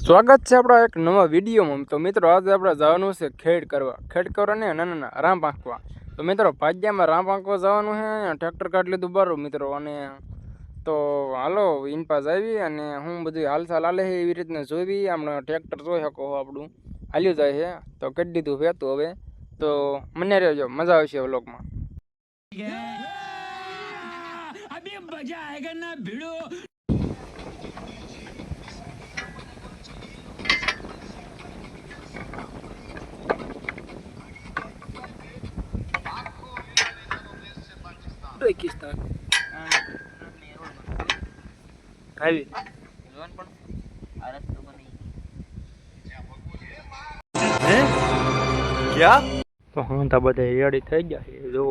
સ્વાગત છે આપણા એક નવા વિડીયોમાં. તો મિત્રો આજે આપણે જવાનું છે ખેડ કરવા ને નાના રામ પાંકવા. તો મિત્રો ભાગ્યામાં રામ પાંકવા જવાનું છે. અહીંયા ટ્રેક્ટર કાઢી લીધું બારું મિત્રો. અને તો હાલો ઇન પાસ આવી અને હું બધું હાલચાલ હાલે છે એવી રીતના જોઈ. હમણાં ટ્રેક્ટર જોઈ શકો આપણું હાલ્યું જાય છે. તો કરી દીધું વેતું હવે. તો મને રહેજો, મજા આવશે વ્લોગમાં. Pakistan. Kali. क्या? तो हाँ था बता यारी થઈ ગયા છે જો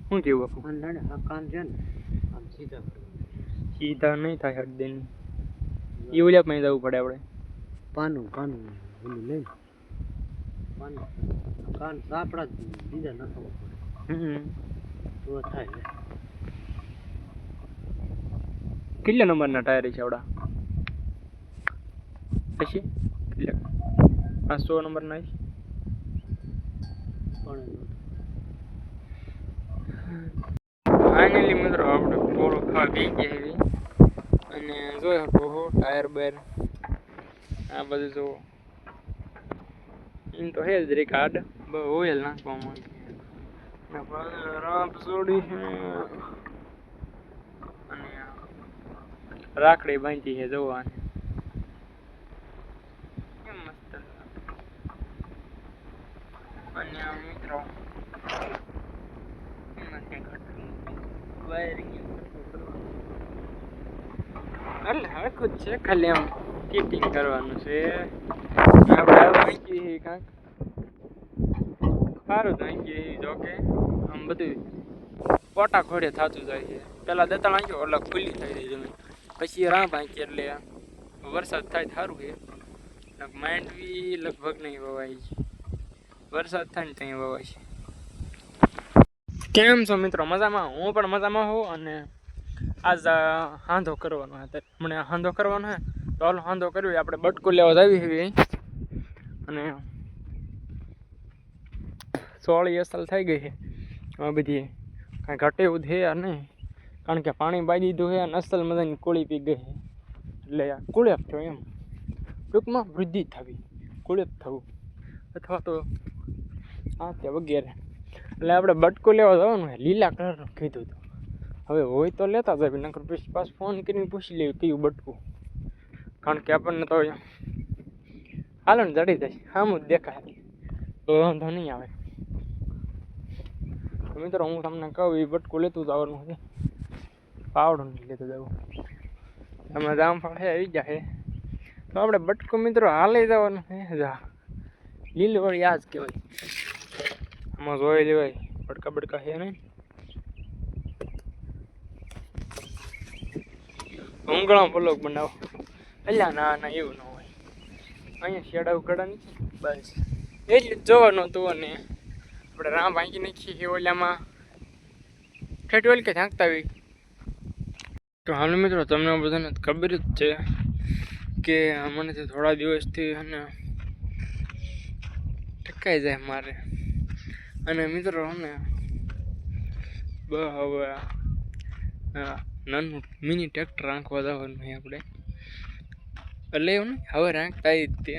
શું કેવું બાપુ અંધાને આ કાન છે ને આમ સીધા નહીં થાય હટ દેન ઈ ઓલા પાસે જવું પડે આપણે પાનું ઓલું લઈ પાનું કાન સાપડા બીજા નાખવા પડે તો થાય. કેટલા નંબરના ટાયર છે આવડા પછી કેટલા 500 નંબરના છે ફાઇનલી મિત્રો આપણે પૂરો ખાવા પી ગયા એવી અને જોઈ શકો ટાયર બાયર આ બધું જો એમ તો હે જ રે કાર્ડ ઓઇલ નાખવા માંગે રાપ છોડી છે અને રાખડી બાંધી છે જોવાની કેમ મસ્ત. અને મિત્રો એટલે હરખું જ છે, ખાલી આમ ફિટિંગ કરવાનું છે. આપણે વાંચી કાંક સારું વાંચી જોકે આમ બધું પોટા ખોડે થતું જાય છે. પેલા દત્તા વાંચ્યો એટલે ખુલ્લી થઈ જાય જમીન, પછી રાહ વાંચી એટલે વરસાદ થાય સારું છે. માઇન્ડ બી લગભગ નહીં વવાય છે, વરસાદ થાય ને ત્યાં વવાય છે. કેમ છો મિત્રો? મજામાં? હું પણ મજામાં હોઉં. અને આજ હાંધો કરવાનો હતો, મને હાંધો કરવાનો હે તો હાલો હાંધો કરવી. આપણે બટકું લેવા આવી એવી અને 16 અસલ થઈ ગઈ છે. આ બધી કાંઈ ઘટે એવું છે નહીં, કારણ કે પાણી બાઈ દીધું છે અને અસલ મજાની કોળી પી ગઈ છે. એટલે કુળેપ થયો એમ ટૂંકમાં વૃદ્ધિ થવી, કુળેપ થવું અથવા તો આ તે વગેરે. એટલે આપણે બટકું લેવા જવાનું છે, લીલા કલરનું કીધું હતું. હવે હોય તો લેતા જાય, નકર પછી પાછું ફોન કરીને પૂછી લેવું કયું બટકું, કારણ કે આપણને તો હાલો ને જડી જાય આમ જ દેખાય તો વાંધો નહીં આવે. તો મિત્રો હું તમને કહું એ બટકું લેતું જવાનું છે, પાવડું નહીં લેતું જવું. એમાં જામફળ છે આવી જાય તો આપણે બટકું મિત્રો હાલે જવાનું છે. જા લીલું વળી આ જ કહેવાય, આમાં જોઈ લેવાય બટકા છે નહીં. ઊંઘળા પલોક બનાવો એટલે ના એવું ન હોય. અહીંયા શેડા ઉઘાડા નથી બસ એટલું જ જોવાનું હતું. અને આપણે રામ ભાંગી નાખીએ ઓલામાં ઠેઠ કે ઝાંકતા આવી. તો હાલ મિત્રો તમને બધાને ખબર જ છે કે મને થોડા દિવસથી અને ટકાઈ જાય મારે. અને મિત્રો અમે હવે નાનું મિની ટ્રેક્ટર આંકવા જવાનું હોય આપણે, એટલે એવું ને હવે આંકતા આવી જ તે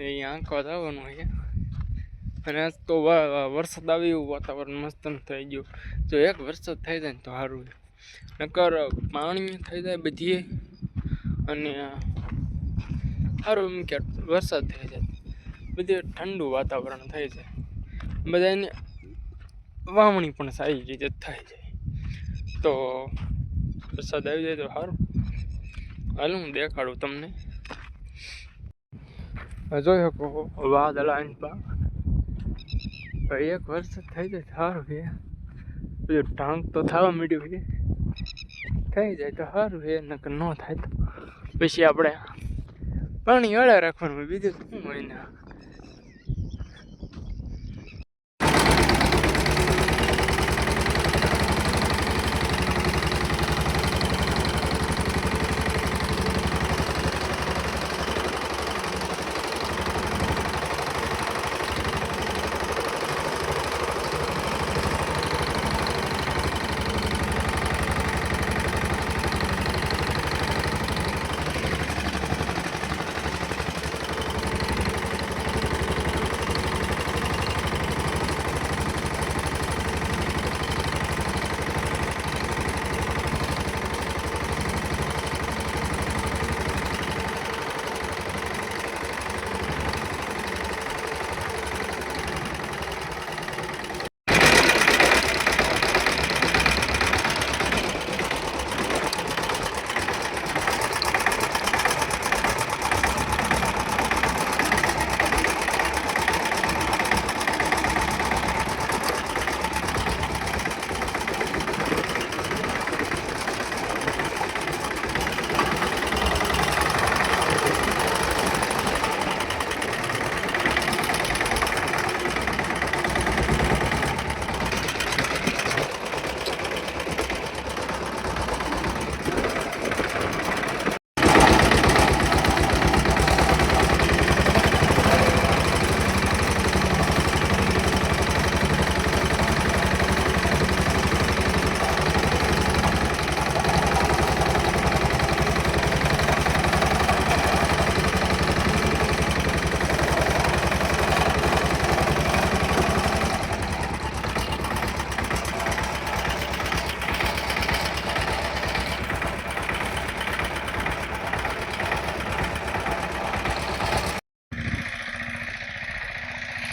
અહીંયા આંકવા જવાનું હોય. અને આજ તો વરસાદ આવી એવું વાતાવરણ મસ્ત થઈ ગયું. જો એક વરસાદ થઈ જાય ને તો સારું, નકર પાણી થઈ જાય બધી. અને સારું એમ કે વરસાદ થઈ જાય બધે ઠંડુ વાતાવરણ થઈ જાય, બધાને વાવણી પણ સારી રીતે થઈ જાય. તો વરસાદ આવી જાય તો સારું. હાલ હું દેખાડું તમને. જોઈ શકો વાદળ એક વરસાદ થઈ જાય સારું છે. બધું ઢાંક તો થવા માંડ્યું છે, થઈ જાય તો સારું છે, નકર ન થાય તો પછી આપણે પાણી અડા રાખવાનું હોય, બીજું શું હોય ને.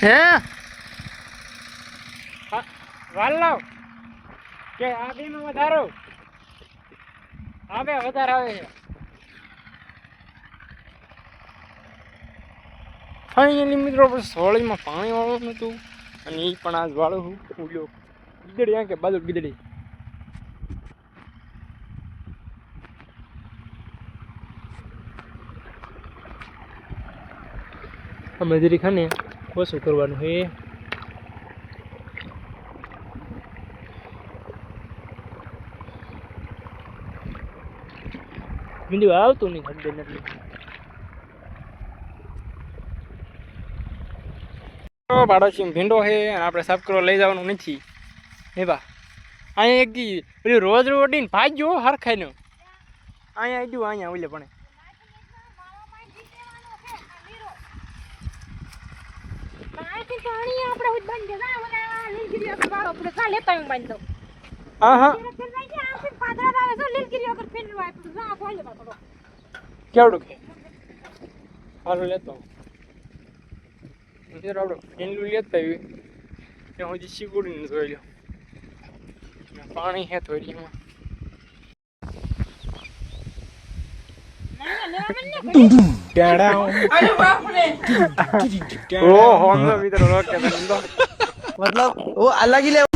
હે વાલ લાવ કે આગળમાં વધારો આવે વધારે આવે છે ફાઇનલી મિત્રો આપણે સોળીમાં પાણી વાળું નતું અને એ પણ આજ વાળું હું ઉલ્યો ગીદડી આ કે બાજુ ગીદડી મજૂરી ખાને ઓછું કરવાનું હે બીજું આવતું નહીં ખબર નથી પાડોશી ભીંડો છે અને આપણે સાફ કરવા લઈ જવાનું નથી હે બા અહીંયા એક પેલું રોજ રોટીને ભાગ્યો હરખાઈનો અહીંયા આવી ગયું અહીંયા ઓલે પણ હા હા કેવડું કે હારું લેતો આપણે ફીંડલું લેતા આવ્યું ત્યાં સુધી શીકુડીને જોઈ લો પાણી હે થોડી मतलब वो अलग ही लेवल